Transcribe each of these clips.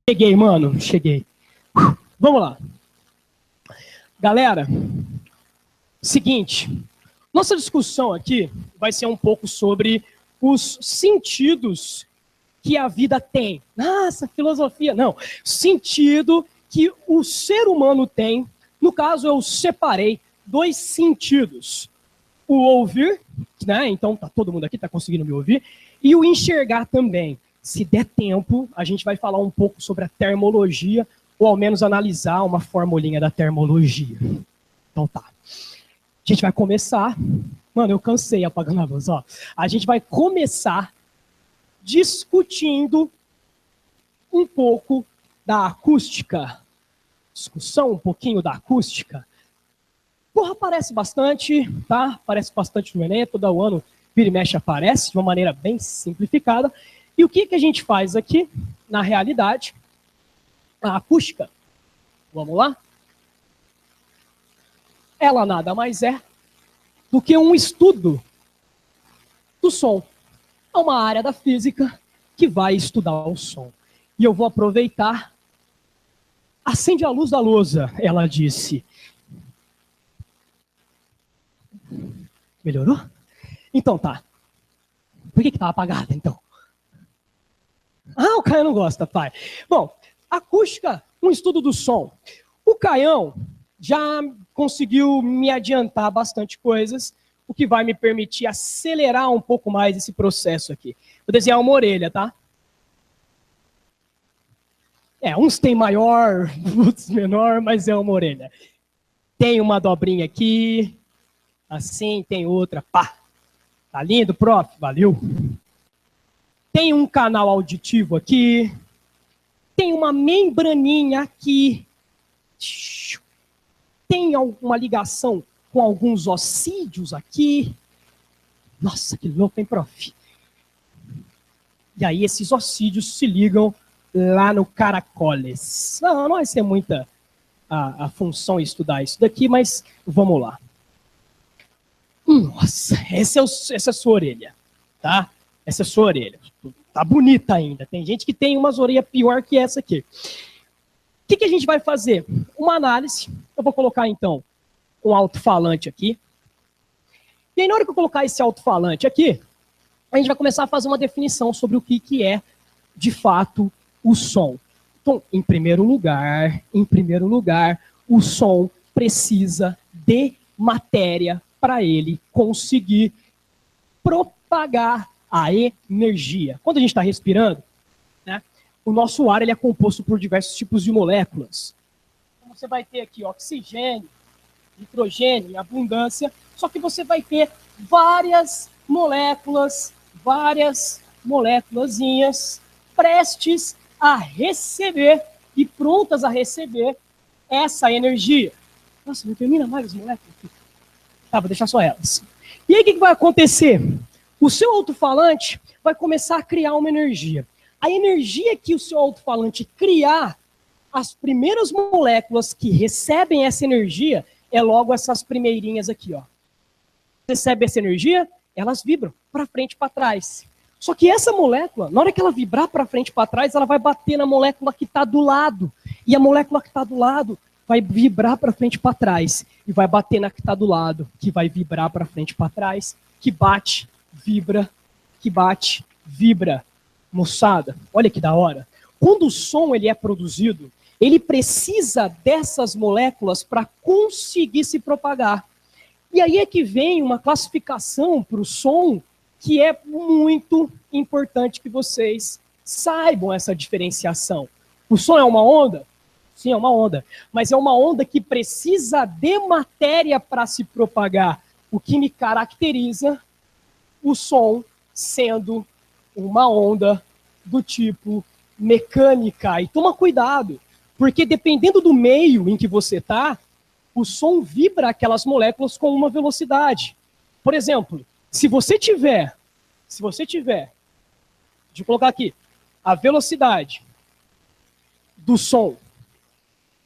Cheguei, mano, cheguei. Vamos lá. Galera, seguinte, nossa discussão aqui vai ser um pouco sobre os sentidos que a vida tem. Nossa, filosofia, não. Sentido que o ser humano tem. No caso, eu separei 2 sentidos. O ouvir, né? Então tá todo mundo aqui, tá conseguindo me ouvir. E o enxergar também. Se der tempo, a gente vai falar um pouco sobre a termologia, ou ao menos analisar uma formulinha da termologia. Então tá. A gente vai começar... Mano, eu cansei apagando a luz, ó. A gente vai começar discutindo um pouco da acústica. Discussão um pouquinho da acústica. Porra, aparece bastante, tá? Aparece bastante no Enem, todo o ano vira e mexe aparece, de uma maneira bem simplificada. E o que a gente faz aqui, na realidade? A acústica. Vamos lá? Ela nada mais é do que um estudo do som. É uma área da física que vai estudar o som. E eu vou aproveitar. Acende a luz da lousa, ela disse. Melhorou? Então tá. Por que estava apagada, então? Ah, o Caião não gosta, pai. Bom, acústica, um estudo do som. O Caião já conseguiu me adiantar bastante coisas, o que vai me permitir acelerar um pouco mais esse processo aqui. Vou desenhar uma orelha, tá? Uns tem maior, outros menor, mas é uma orelha. Tem uma dobrinha aqui, assim, tem outra, pá. Tá lindo, prof? Valeu. Tem um canal auditivo aqui. Tem uma membraninha aqui. Tem alguma ligação com alguns ossídeos aqui. Nossa, que louco, hein, prof? E aí esses ossídeos se ligam lá no caracoles. Não vai ser muita a função estudar isso daqui, mas vamos lá. Nossa, essa é a sua orelha, tá? Essa é a sua orelha. Tá bonita ainda. Tem gente que tem umas orelhas pior que essa aqui. O que a gente vai fazer? Uma análise. Eu vou colocar, então, um alto-falante aqui. E aí, na hora que eu colocar esse alto-falante aqui, a gente vai começar a fazer uma definição sobre o que é, de fato, o som. Então, em primeiro lugar, o som precisa de matéria para ele conseguir propagar a energia. Quando a gente está respirando, né, o nosso ar ele é composto por diversos tipos de moléculas. Então, você vai ter aqui oxigênio, nitrogênio em abundância, só que você vai ter várias moléculazinhas prestes a receber e prontas a receber essa energia. Nossa, não termina mais as moléculas aqui. Tá, vou deixar só elas. E aí o que vai acontecer? O seu alto-falante vai começar a criar uma energia. A energia que o seu alto-falante criar, as primeiras moléculas que recebem essa energia é logo essas primeirinhas aqui, ó. Recebe essa energia, elas vibram para frente e para trás. Só que essa molécula, na hora que ela vibrar para frente e para trás, ela vai bater na molécula que está do lado. E a molécula que está do lado vai vibrar para frente e para trás. E vai bater na que está do lado, que vai vibrar para frente e para trás, que bate, vibra, que bate, vibra. Moçada, olha que da hora. Quando o som ele é produzido, ele precisa dessas moléculas para conseguir se propagar. E aí é que vem uma classificação para o som que é muito importante que vocês saibam essa diferenciação. O som é uma onda? Sim, é uma onda. Mas é uma onda que precisa de matéria para se propagar. O que me caracteriza o som sendo uma onda do tipo mecânica. E toma cuidado, porque dependendo do meio em que você está, o som vibra aquelas moléculas com uma velocidade. Por exemplo, se você tiver, deixa eu colocar aqui, a velocidade do som,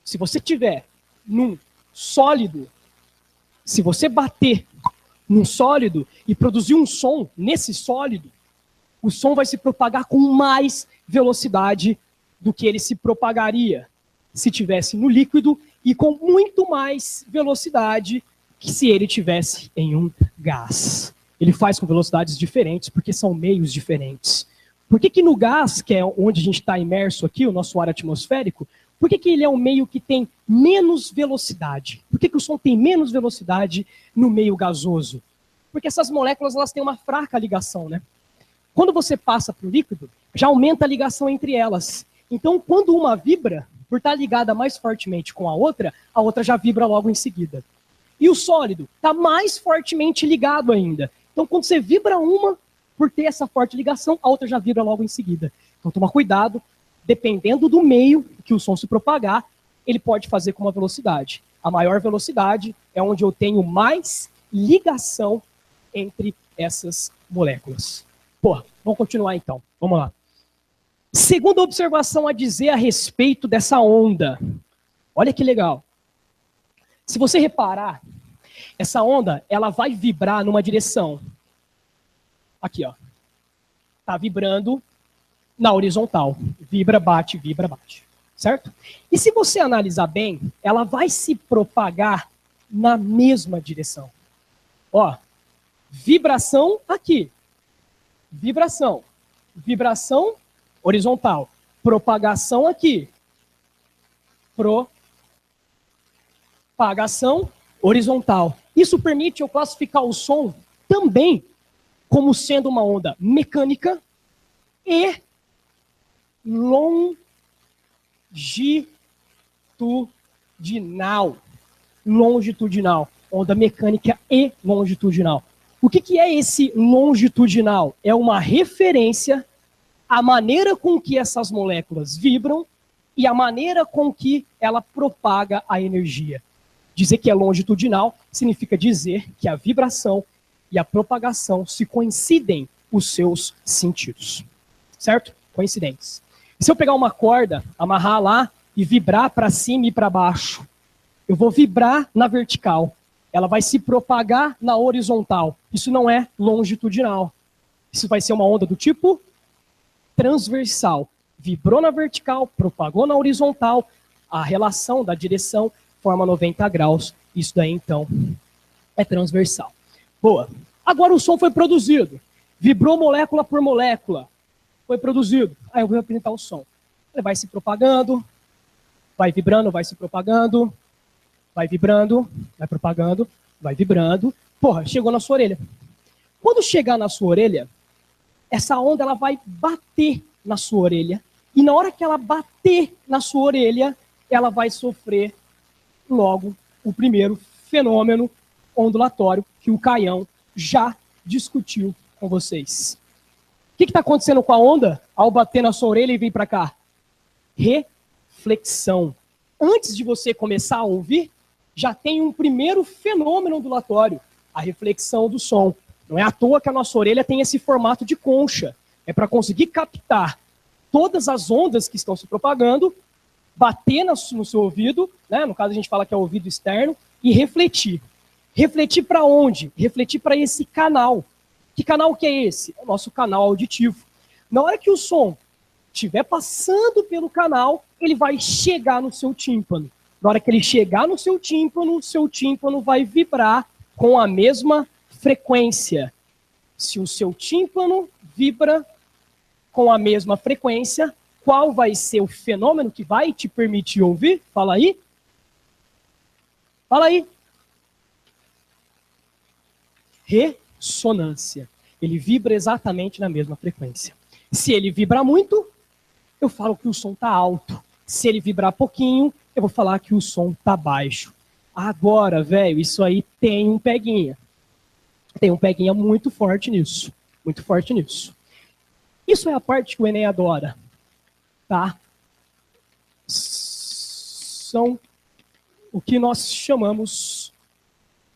se você tiver num sólido, se você bater num sólido e produzir um som nesse sólido, o som vai se propagar com mais velocidade do que ele se propagaria se tivesse no líquido e com muito mais velocidade que se ele tivesse em um gás. Ele faz com velocidades diferentes porque são meios diferentes. Por que no gás, que é onde a gente está imerso aqui, o nosso ar atmosférico, por que ele é um meio que tem menos velocidade? Por que o som tem menos velocidade no meio gasoso? Porque essas moléculas elas têm uma fraca ligação, né? Quando você passa para o líquido, já aumenta a ligação entre elas. Então, quando uma vibra, por estar ligada mais fortemente com a outra já vibra logo em seguida. E o sólido está mais fortemente ligado ainda. Então, quando você vibra uma, por ter essa forte ligação, a outra já vibra logo em seguida. Então, toma cuidado, dependendo do meio que o som se propagar, ele pode fazer com uma velocidade. A maior velocidade é onde eu tenho mais ligação entre essas moléculas. Pô, vamos continuar então. Vamos lá. Segunda observação a dizer a respeito dessa onda. Olha que legal. Se você reparar, essa onda, ela vai vibrar numa direção. Aqui, ó. Tá vibrando na horizontal. Vibra, bate, certo? E se você analisar bem, ela vai se propagar na mesma direção. Ó, vibração aqui. Vibração. Vibração horizontal. Propagação aqui. Propagação horizontal. Isso permite eu classificar o som também como sendo uma onda mecânica e longitudinal. Longitudinal. Onda mecânica e longitudinal. O que é esse longitudinal? É uma referência à maneira com que essas moléculas vibram e a maneira com que ela propaga a energia. Dizer que é longitudinal significa dizer que a vibração e a propagação se coincidem os seus sentidos. Certo? Coincidentes. E se eu pegar uma corda, amarrar lá e vibrar para cima e para baixo, eu vou vibrar na vertical. Ela vai se propagar na horizontal. Isso não é longitudinal. Isso vai ser uma onda do tipo transversal. Vibrou na vertical, propagou na horizontal, a relação da direção forma 90 graus. Isso daí, então, é transversal. Boa. Agora o som foi produzido. Vibrou molécula por molécula. Foi produzido. Aí eu vou apresentar o som. Ele vai se propagando, vai vibrando, vai se propagando, vai vibrando, vai propagando, vai vibrando. Porra, chegou na sua orelha. Quando chegar na sua orelha, essa onda ela vai bater na sua orelha. E na hora que ela bater na sua orelha, ela vai sofrer logo o primeiro fenômeno ondulatório que o Caião já discutiu com vocês. O que está acontecendo com a onda ao bater na sua orelha e vir para cá? Reflexão. Antes de você começar a ouvir, já tem um primeiro fenômeno ondulatório, a reflexão do som. Não é à toa que a nossa orelha tem esse formato de concha. É para conseguir captar todas as ondas que estão se propagando, bater no seu ouvido, né? No caso a gente fala que é o ouvido externo, e refletir. Refletir para onde? Refletir para esse canal. Que canal que é esse? É o nosso canal auditivo. Na hora que o som estiver passando pelo canal, ele vai chegar no seu tímpano. Na hora que ele chegar no seu tímpano vai vibrar com a mesma frequência. Se o seu tímpano vibra com a mesma frequência, qual vai ser o fenômeno que vai te permitir ouvir? Fala aí. Fala aí. Ressonância. Ele vibra exatamente na mesma frequência. Se ele vibrar muito, eu falo que o som está alto. Se ele vibrar pouquinho, eu vou falar que o som está baixo. Agora, velho, isso aí tem um peguinha. Tem um peguinha muito forte nisso. Muito forte nisso. Isso é a parte que o Enem adora. Tá? São o que nós chamamos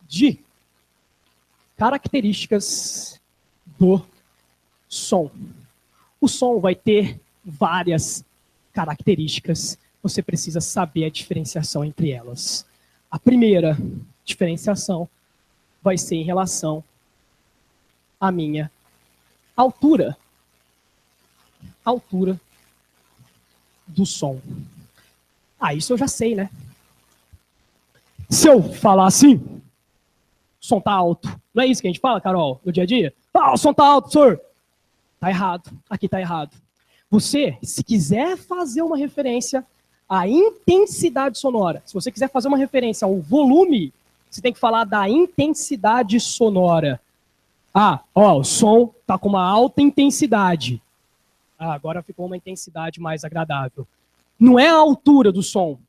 de características do som. O som vai ter várias características. Você precisa saber a diferenciação entre elas. A primeira diferenciação vai ser em relação à minha altura. Altura do som. Ah, isso eu já sei, né? Se eu falar assim, o som tá alto. Não é isso que a gente fala, Carol, no dia a dia? Ah, o som tá alto, senhor. Tá errado. Aqui tá errado. Você, se quiser fazer uma referência à intensidade sonora, se você quiser fazer uma referência ao volume, você tem que falar da intensidade sonora. Ah, ó, o som tá com uma alta intensidade. Ah, agora ficou uma intensidade mais agradável. Não é a altura do som.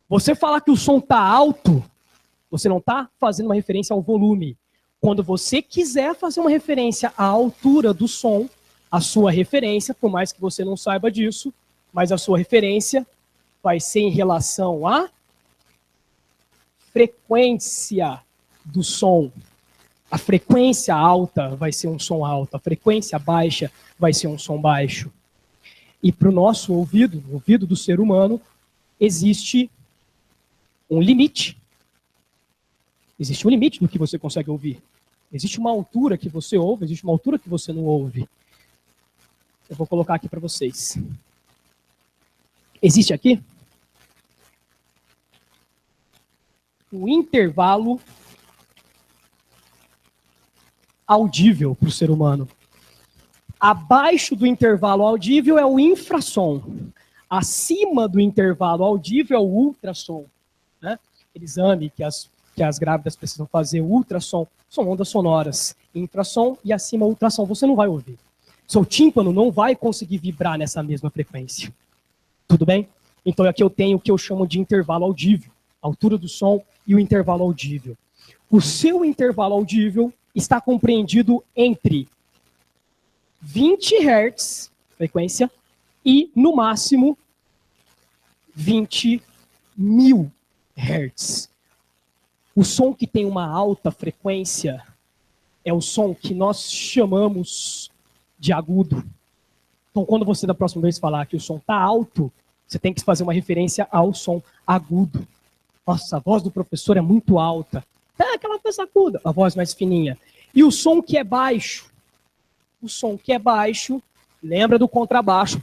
Você falar que o som tá alto, você não está fazendo uma referência ao volume. Quando você quiser fazer uma referência à altura do som, a sua referência, por mais que você não saiba disso, mas a sua referência vai ser em relação à frequência do som. A frequência alta vai ser um som alto, a frequência baixa vai ser um som baixo. E para o nosso ouvido, o ouvido do ser humano, existe um limite. Existe um limite do que você consegue ouvir. Existe uma altura que você ouve, existe uma altura que você não ouve. Eu vou colocar aqui para vocês. Existe aqui o intervalo audível para o ser humano. Abaixo do intervalo audível é o infrassom. Acima do intervalo audível é o ultrassom. Né? Aquele exame que as grávidas precisam fazer, o ultrassom, são ondas sonoras. Infrassom e acima ultrassom, você não vai ouvir. Seu tímpano não vai conseguir vibrar nessa mesma frequência. Tudo bem? Então aqui eu tenho o que eu chamo de intervalo audível. A altura do som e o intervalo audível. O seu intervalo audível está compreendido entre 20 Hz, frequência, e, no máximo, 20.000 Hz. O som que tem uma alta frequência é o som que nós chamamos de agudo. Então, quando você da próxima vez falar que o som está alto, você tem que fazer uma referência ao som agudo. Nossa, a voz do professor é muito alta. É aquela voz aguda, a voz mais fininha. E o som que é baixo? O som que é baixo, lembra do contrabaixo,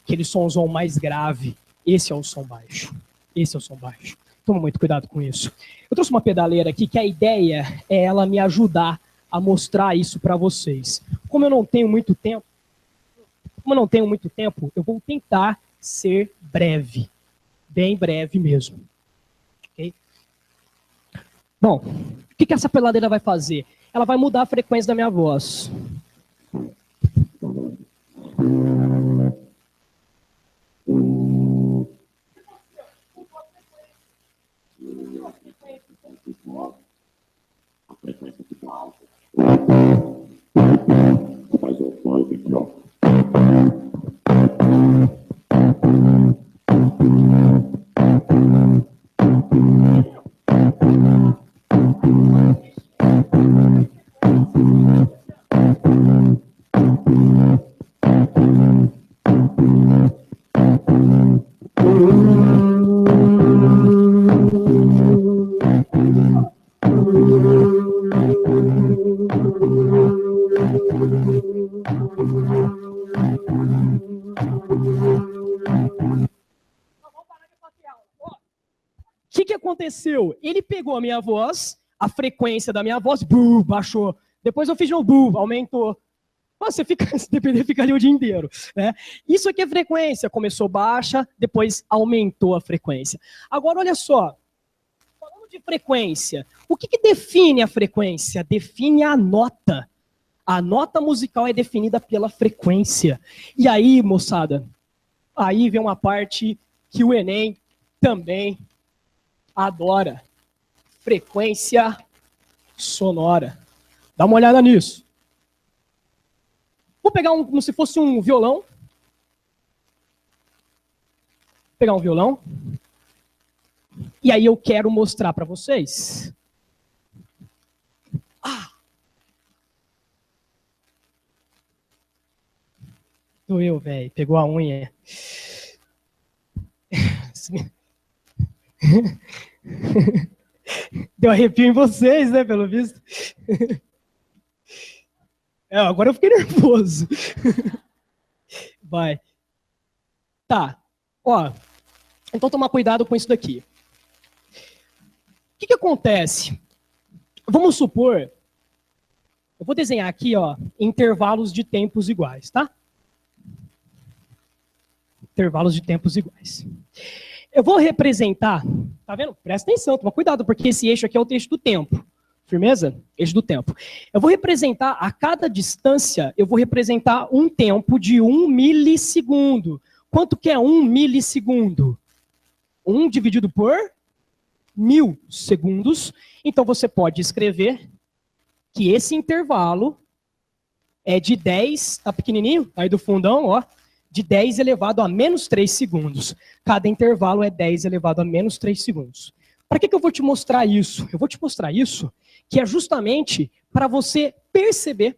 aquele somzão mais grave. Esse é o som baixo. Esse é o som baixo. Toma muito cuidado com isso. Eu trouxe uma pedaleira aqui que a ideia é ela me ajudar a mostrar isso para vocês. Como eu não tenho muito tempo, eu vou tentar ser breve. Bem breve mesmo. Okay? Bom, o que essa pedaleira vai fazer? Ela vai mudar a frequência da minha voz. A frequência fica alta. Mas o som fica alto. O que aconteceu? Ele pegou a minha voz, a frequência da minha voz, baixou. Depois eu fiz de novo, aumentou. Você fica, se depender, fica ali o dia inteiro. Né? Isso aqui é frequência. Começou baixa, depois aumentou a frequência. Agora, olha só. Falando de frequência, o que define a frequência? Define a nota. A nota musical é definida pela frequência. E aí, moçada, aí vem uma parte que o Enem também adora. Frequência sonora. Dá uma olhada nisso. Vou pegar como se fosse um violão. Vou pegar um violão. E aí eu quero mostrar para vocês. Doeu, velho. Pegou a unha. Deu arrepio em vocês, né, pelo visto. Agora eu fiquei nervoso. Vai. Tá, ó, então tomar cuidado com isso daqui. O que acontece? Vamos supor, eu vou desenhar aqui, ó, intervalos de tempos iguais, tá? Intervalos de tempos iguais. Eu vou representar, tá vendo? Presta atenção, toma cuidado, porque esse eixo aqui é o eixo do tempo. Firmeza? Eixo do tempo. Eu vou representar, a cada distância, eu vou representar um tempo de 1 milissegundo. Quanto que é 1 milissegundo? 1 dividido por 1000 segundos. Então você pode escrever que esse intervalo é de 10, tá pequenininho? Aí do fundão, ó, de 10 elevado a menos 3 segundos. Cada intervalo é 10 elevado a menos 3 segundos. Para que eu vou te mostrar isso? Eu vou te mostrar isso, que é justamente para você perceber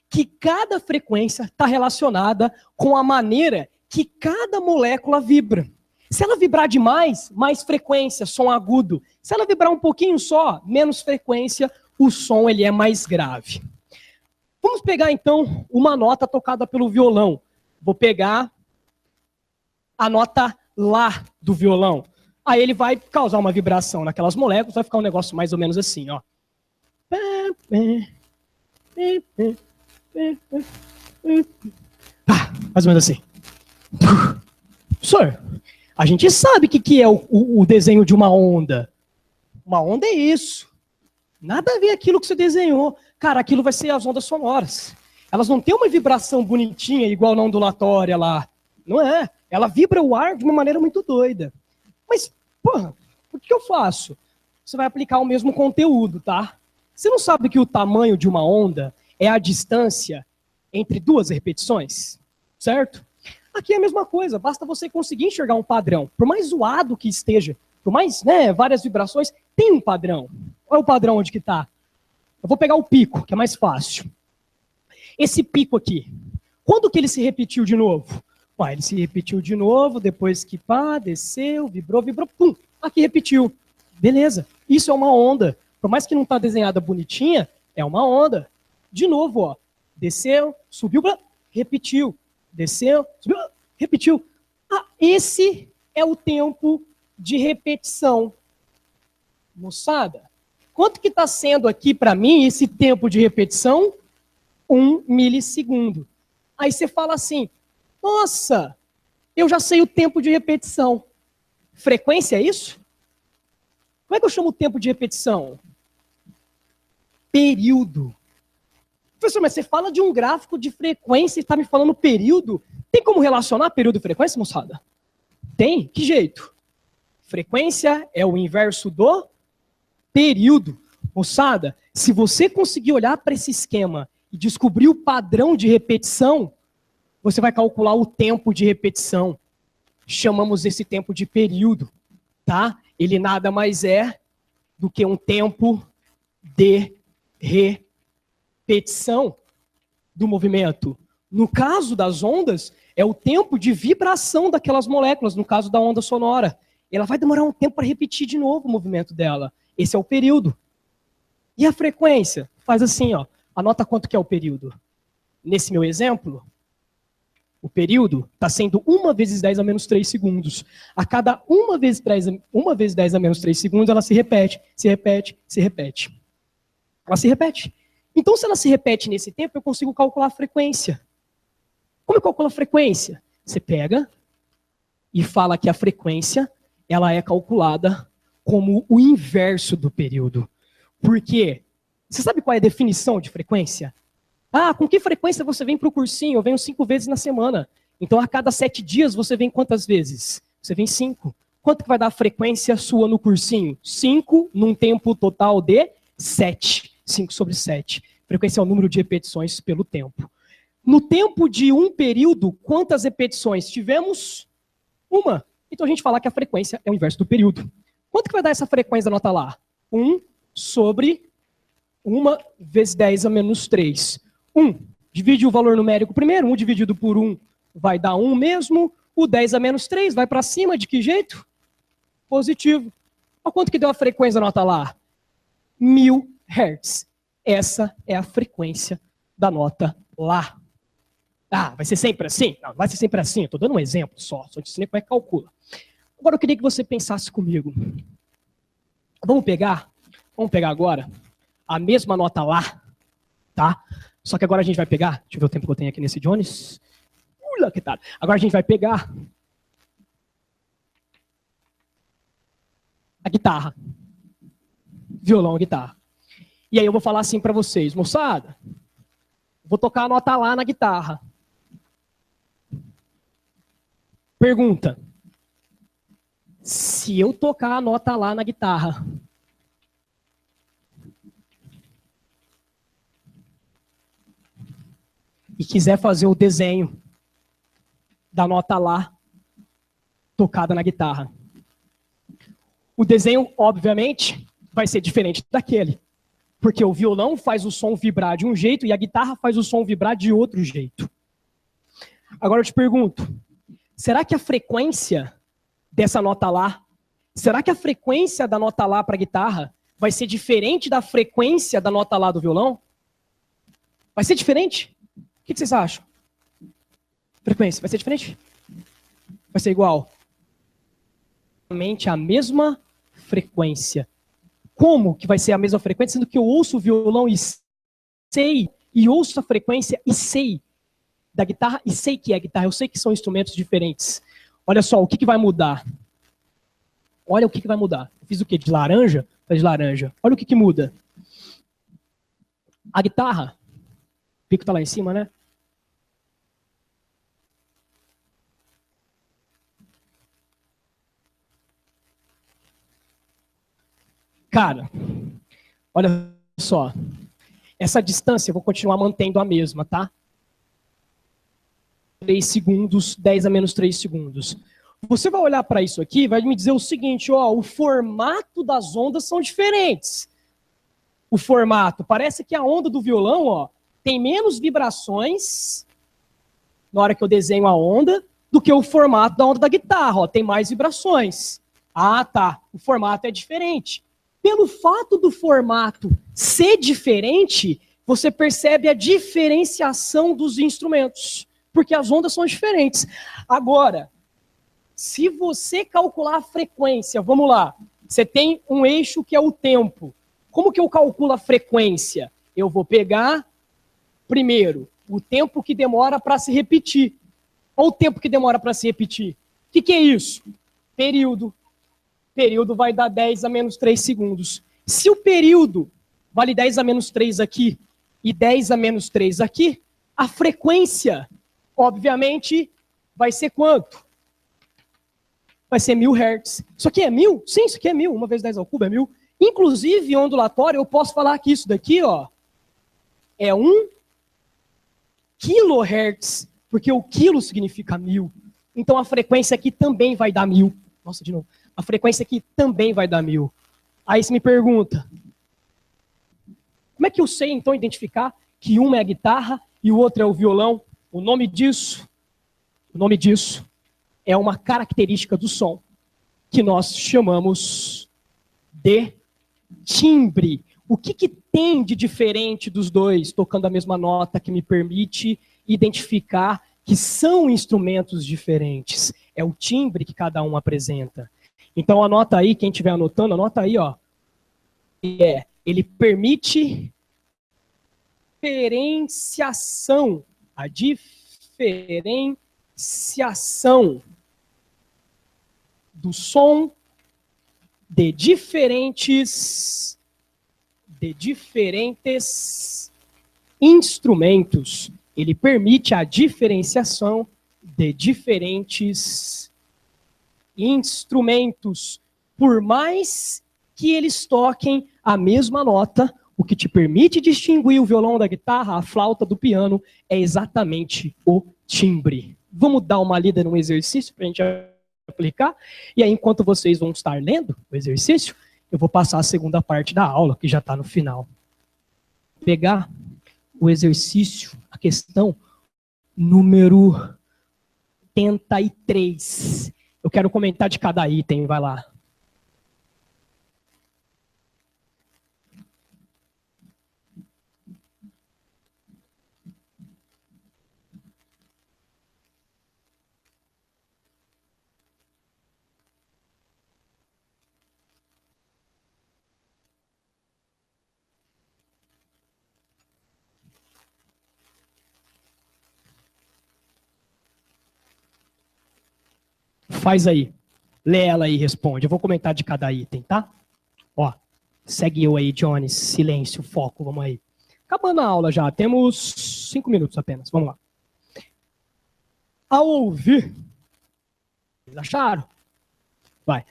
que cada frequência está relacionada com a maneira que cada molécula vibra. Se ela vibrar demais, mais frequência, som agudo. Se ela vibrar um pouquinho só, menos frequência, o som ele é mais grave. Vamos pegar então uma nota tocada pelo violão. Vou pegar a nota Lá do violão. Aí ele vai causar uma vibração naquelas moléculas, vai ficar um negócio mais ou menos assim, ó. Mais ou menos assim. Professor, a gente sabe o que é o desenho de uma onda. Uma onda é isso. Nada a ver aquilo que você desenhou. Cara, aquilo vai ser as ondas sonoras. Elas não têm uma vibração bonitinha, igual na ondulatória lá. Não é. Ela vibra o ar de uma maneira muito doida. Mas, porra, o que eu faço? Você vai aplicar o mesmo conteúdo, tá? Você não sabe que o tamanho de uma onda é a distância entre duas repetições? Certo? Aqui é a mesma coisa. Basta você conseguir enxergar um padrão. Por mais zoado que esteja, por mais, várias vibrações, tem um padrão. Qual é o padrão onde que tá? Eu vou pegar o pico, que é mais fácil. Esse pico aqui, quando que ele se repetiu de novo? Ele se repetiu de novo, depois que desceu, vibrou, pum, aqui repetiu. Beleza, isso é uma onda. Por mais que não está desenhada bonitinha, é uma onda. De novo, ó, desceu, subiu, repetiu. Desceu, subiu, repetiu. Esse é o tempo de repetição. Moçada, quanto que está sendo aqui para mim esse tempo de repetição? 1 milissegundo. Aí você fala assim, nossa, eu já sei o tempo de repetição. Frequência é isso? Como é que eu chamo o tempo de repetição? Período. Professor, mas você fala de um gráfico de frequência e está me falando período? Tem como relacionar período e frequência, moçada? Tem? Que jeito? Frequência é o inverso do período. Moçada, se você conseguir olhar para esse esquema e descobrir o padrão de repetição, você vai calcular o tempo de repetição. Chamamos esse tempo de período, tá? Ele nada mais é do que um tempo de repetição do movimento. No caso das ondas, é o tempo de vibração daquelas moléculas, no caso da onda sonora. Ela vai demorar um tempo para repetir de novo o movimento dela. Esse é o período. E a frequência? Faz assim, ó. Anota quanto que é o período. Nesse meu exemplo, o período está sendo 1 vezes 10 a menos 3 segundos. A cada 1 vezes 10 a menos 3 segundos, ela se repete, se repete, se repete. Ela se repete. Então, se ela se repete nesse tempo, eu consigo calcular a frequência. Como eu calculo a frequência? Você pega e fala que a frequência ela é calculada como o inverso do período. Por quê? Você sabe qual é a definição de frequência? Com que frequência você vem para o cursinho? Eu venho 5 vezes na semana. Então, a cada 7 dias, você vem quantas vezes? Você vem 5. Quanto que vai dar a frequência sua no cursinho? 5 num tempo total de 7. 5 sobre 7. Frequência é o número de repetições pelo tempo. No tempo de um período, quantas repetições tivemos? 1. Então, a gente fala que a frequência é o inverso do período. Quanto que vai dar essa frequência da nota lá? 1 sobre 1 vezes 10 a menos 3. 1. Divide o valor numérico primeiro. 1 dividido por 1 vai dar 1 mesmo. O 10 a menos 3 vai para cima. De que jeito? Positivo. Olha quanto que deu a frequência da nota lá? 1000 Hz. Essa é a frequência da nota lá. Ah, vai ser sempre assim? Não, não vai ser sempre assim. Eu tô dando um exemplo só te ensinei como é que calcula. Agora eu queria que você pensasse comigo. Vamos pegar agora a mesma nota lá, tá? Só que agora a gente vai pegar, deixa eu ver o tempo que eu tenho aqui nesse Jones. Que tal? Agora a gente vai pegar a guitarra, violão, a guitarra. E aí eu vou falar assim para vocês, moçada, vou tocar a nota lá na guitarra. Pergunta: se eu tocar a nota lá na guitarra, e quiser fazer o desenho da nota lá tocada na guitarra, o desenho, obviamente, vai ser diferente daquele. Porque o violão faz o som vibrar de um jeito e a guitarra faz o som vibrar de outro jeito. Agora eu te pergunto, será que a frequência dessa nota lá, será que a frequência da nota lá para a guitarra vai ser diferente da frequência da nota lá do violão? Vai ser diferente? O que vocês acham? Frequência, vai ser diferente? Vai ser igual? Realmente a mesma frequência. Como que vai ser a mesma frequência, sendo que eu ouço o violão e sei, e ouço a frequência e sei da guitarra, e sei que é guitarra, eu sei que são instrumentos diferentes. Olha só, o que vai mudar? Olha o que vai mudar. Eu fiz o quê? De laranja? De laranja. Olha o que muda. A guitarra, o pico tá lá em cima, né? Cara, olha só. Essa distância eu vou continuar mantendo a mesma, tá? 3 segundos, 10 a menos 3 segundos. Você vai olhar para isso aqui e vai me dizer o seguinte, ó, o formato das ondas são diferentes. O formato, parece que a onda do violão, ó, tem menos vibrações na hora que eu desenho a onda do que o formato da onda da guitarra, ó, tem mais vibrações. Ah, tá, o formato é diferente. Pelo fato do formato ser diferente, você percebe a diferenciação dos instrumentos, porque as ondas são diferentes. Agora, se você calcular a frequência, vamos lá, você tem um eixo que é o tempo. Como que eu calculo a frequência? Eu vou pegar, primeiro, o tempo que demora para se repetir. Olha o tempo que demora para se repetir. O que é isso? Período. Período vai dar 10 a menos 3 segundos. Se o período vale 10 a menos 3 aqui e 10 a menos 3 aqui, a frequência, obviamente, vai ser quanto? Vai ser 1000 Hz. Isso aqui é 1000? Sim, isso aqui é 1000. 1 vezes 10 ao cubo é 1000. Inclusive, ondulatório, eu posso falar que isso daqui, ó, é 1 kHz, porque o quilo significa 1000. Então a frequência aqui também vai dar 1000. Nossa, de novo. A frequência aqui também vai dar 1000. Aí você me pergunta, como é que eu sei, então, identificar que uma é a guitarra e o outro é o violão? O nome disso é uma característica do som, que nós chamamos de timbre. O que tem de diferente dos dois, tocando a mesma nota, que me permite identificar que são instrumentos diferentes? É o timbre que cada um apresenta. Então anota aí, quem estiver anotando, anota aí, ó. Ele permite diferenciação, a diferenciação do som de diferentes instrumentos. Ele permite a diferenciação de diferentes instrumentos, por mais que eles toquem a mesma nota. O que te permite distinguir o violão da guitarra, a flauta do piano, é exatamente o timbre. Vamos dar uma lida num exercício para a gente aplicar? E aí, enquanto vocês vão estar lendo o exercício, eu vou passar a segunda parte da aula, que já está no final. Pegar o exercício, a questão número 83. Eu quero comentar de cada item, vai lá. Faz aí. Lê ela aí e responde. Eu vou comentar de cada item, tá? Ó, segue eu aí, Johnny. Silêncio, foco, vamos aí. Acabando a aula já, temos 5 minutos apenas, vamos lá. Ao ouvir, vocês acharam? Vai.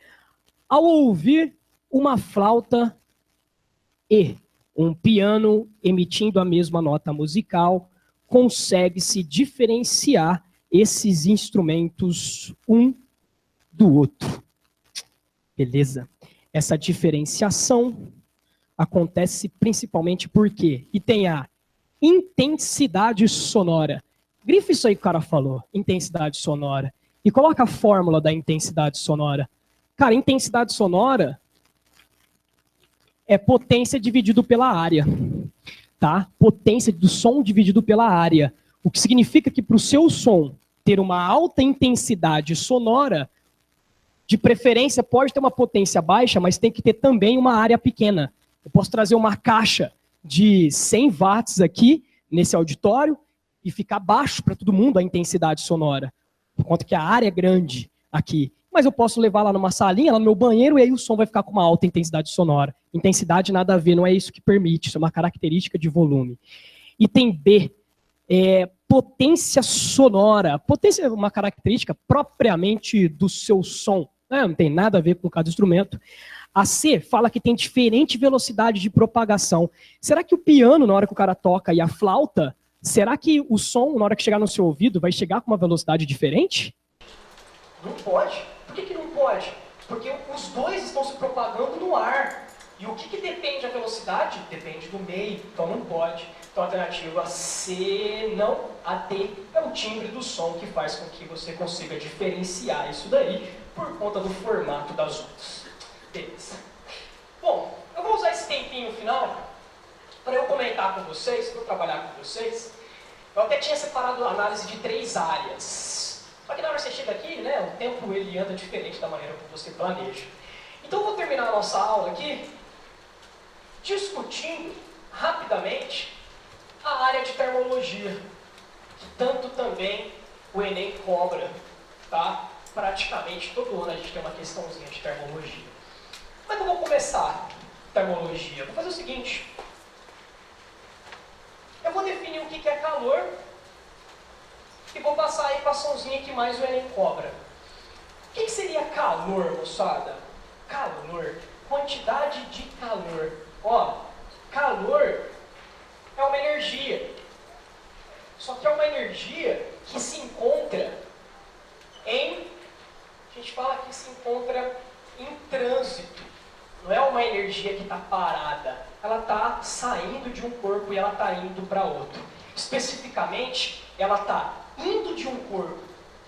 Ao ouvir uma flauta e um piano emitindo a mesma nota musical, consegue-se diferenciar esses instrumentos um do outro. Beleza? Essa diferenciação acontece principalmente porque e tem a intensidade sonora. Grifa isso aí que o cara falou, intensidade sonora. E coloca a fórmula da intensidade sonora. Cara, intensidade sonora é potência dividido pela área, tá? Potência do som dividido pela área. O que significa que para o seu som ter uma alta intensidade sonora, de preferência pode ter uma potência baixa, mas tem que ter também uma área pequena. Eu posso trazer uma caixa de 100 watts aqui, nesse auditório, e ficar baixo para todo mundo a intensidade sonora, por conta que a área é grande aqui. Mas eu posso levar lá numa salinha, lá no meu banheiro, e aí o som vai ficar com uma alta intensidade sonora. Intensidade nada a ver, não é isso que permite, isso é uma característica de volume. Item B, potência sonora. Potência é uma característica propriamente do seu som, né? Não tem nada a ver com cada instrumento. A C fala que tem diferente velocidade de propagação. Será que o piano, na hora que o cara toca, e a flauta, será que o som, na hora que chegar no seu ouvido, vai chegar com uma velocidade diferente? Não pode. Por que não pode? Porque os dois estão se propagando no ar. E o que depende da velocidade? Depende do meio, então não pode. Então a alternativa C, não. A D é o timbre do som que faz com que você consiga diferenciar isso daí por conta do formato das ondas. Beleza. Bom, eu vou usar esse tempinho final para eu comentar com vocês, para eu trabalhar com vocês. Eu até tinha separado a análise de 3 áreas. Só que na hora que você chega aqui, né, o tempo ele anda diferente da maneira como você planeja. Então eu vou terminar a nossa aula aqui discutindo rapidamente a área de termologia, que tanto também o Enem cobra, tá? Praticamente todo ano a gente tem uma questãozinha de termologia. Como é que eu vou começar termologia? Vou fazer o seguinte. Eu vou definir o que é calor e vou passar a equaçãozinha que mais o Enem cobra. O que seria calor, moçada? Calor, quantidade de calor. Ó, calor é uma energia. Só que é uma energia que se encontra em... A gente fala que se encontra em trânsito. Não é uma energia que está parada. Ela está saindo de um corpo e ela está indo para outro. Especificamente, ela está indo de um corpo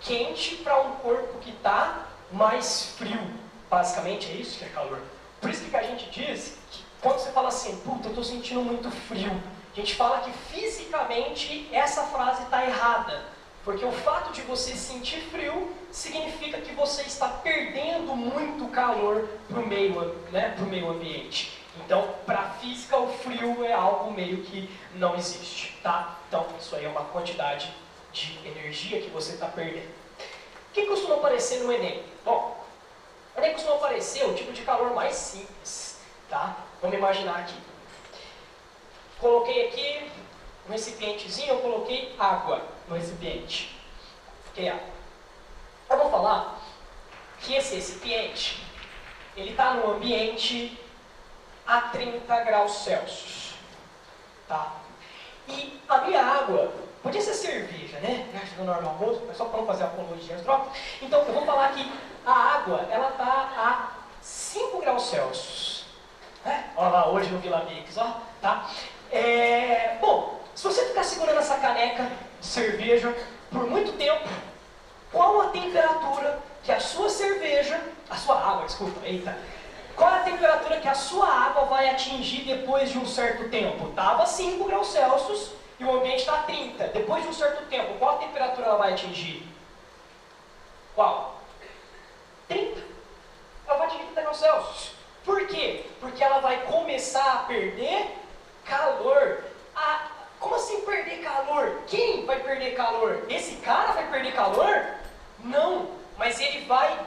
quente para um corpo que está mais frio. Basicamente é isso que é calor. Por isso que a gente diz que quando você fala assim, puta, eu estou sentindo muito frio, a gente fala que fisicamente essa frase está errada. Porque o fato de você sentir frio significa que você está perdendo muito calor para o meio ambiente. Então, para a física, o frio é algo meio que não existe, tá? Então, isso aí é uma quantidade de energia que você está perdendo. O que costuma aparecer no Enem? Bom, no Enem costuma aparecer o tipo de calor mais simples, tá? Vamos imaginar aqui. Coloquei aqui um recipientezinho, eu coloquei água no recipiente. Coloquei água. Eu vou falar que esse recipiente, ele está no ambiente a 30 graus Celsius. Tá? E a minha água, podia ser cerveja, né? No normal almoço, mas só para não fazer apologia às drogas. Então eu vou falar que a água, ela está a 5 graus Celsius. Olha lá, hoje no Vila Mix, ó. Tá? Bom, se você ficar segurando essa caneca de cerveja por muito tempo, qual a temperatura que a sua cerveja, a sua água, desculpa, eita, qual a temperatura que a sua água vai atingir depois de um certo tempo? Estava 5 graus Celsius e o ambiente está a 30. Depois de um certo tempo, qual a temperatura ela vai atingir? Qual? 30. Ela vai atingir 30 graus Celsius. Por quê? Porque ela vai começar a perder calor. Como assim perder calor? Quem vai perder calor? Esse cara vai perder calor? Não, mas ele vai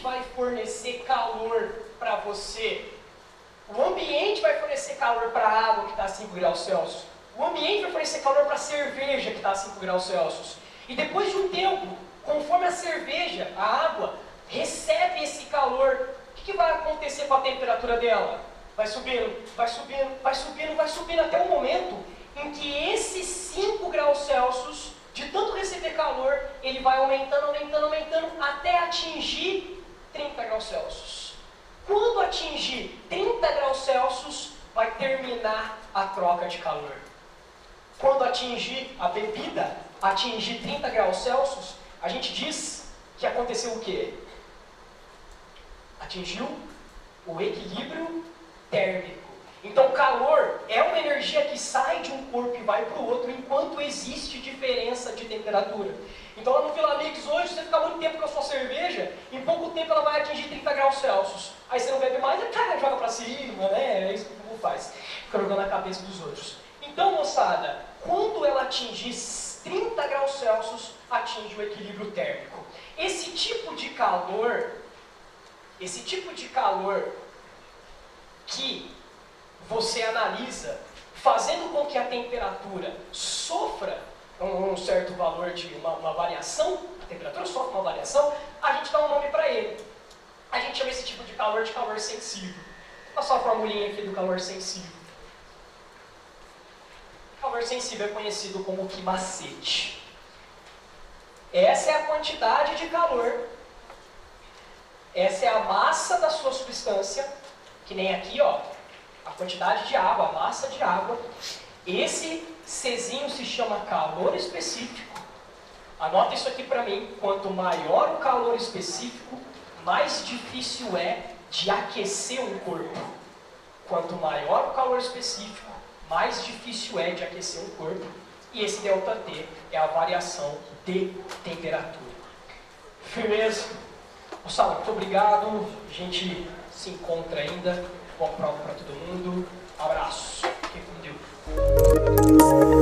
vai fornecer calor para você. O ambiente vai fornecer calor para a água que está a 5 graus Celsius. O ambiente vai fornecer calor para a cerveja que está a 5 graus Celsius. E depois de um tempo, conforme a cerveja, a água, recebe esse calor, o que vai acontecer com a temperatura dela? Vai subindo, vai subindo, vai subindo, vai subindo até o momento em que esses 5 graus Celsius, de tanto receber calor, ele vai aumentando, aumentando, aumentando, até atingir 30 graus Celsius. Quando atingir 30 graus Celsius, vai terminar a troca de calor. Quando atingir a bebida, atingir 30 graus Celsius, a gente diz que aconteceu o quê? Atingiu o equilíbrio térmico. Então, o calor é uma energia que sai de um corpo e vai para o outro enquanto existe diferença de temperatura. Então, lá no Vila Mix hoje, você fica muito tempo com a sua cerveja, em pouco tempo ela vai atingir 30 graus Celsius. Aí você não bebe mais, joga para cima, né? É isso que o povo faz. Fica jogando na cabeça dos outros. Então, moçada, quando ela atingir 30 graus Celsius, atinge o equilíbrio térmico. Esse tipo de calor que você analisa, fazendo com que a temperatura sofra um certo valor de uma variação, a temperatura sofre uma variação, a gente dá um nome para ele. A gente chama esse tipo de calor sensível. Olha só a formulinha aqui do calor sensível. O calor sensível é conhecido como quimacete. Essa é a quantidade de calor, essa é a massa da sua substância, que nem aqui, ó, a quantidade de água, a massa de água. Esse Czinho se chama calor específico. Anota isso aqui para mim. Quanto maior o calor específico, mais difícil é de aquecer um corpo. Quanto maior o calor específico, mais difícil é de aquecer um corpo. E esse ΔT é a variação de temperatura. Firmeza? Moçada, muito obrigado. A gente se encontra ainda. Boa prova para todo mundo. Abraço. Fique com Deus.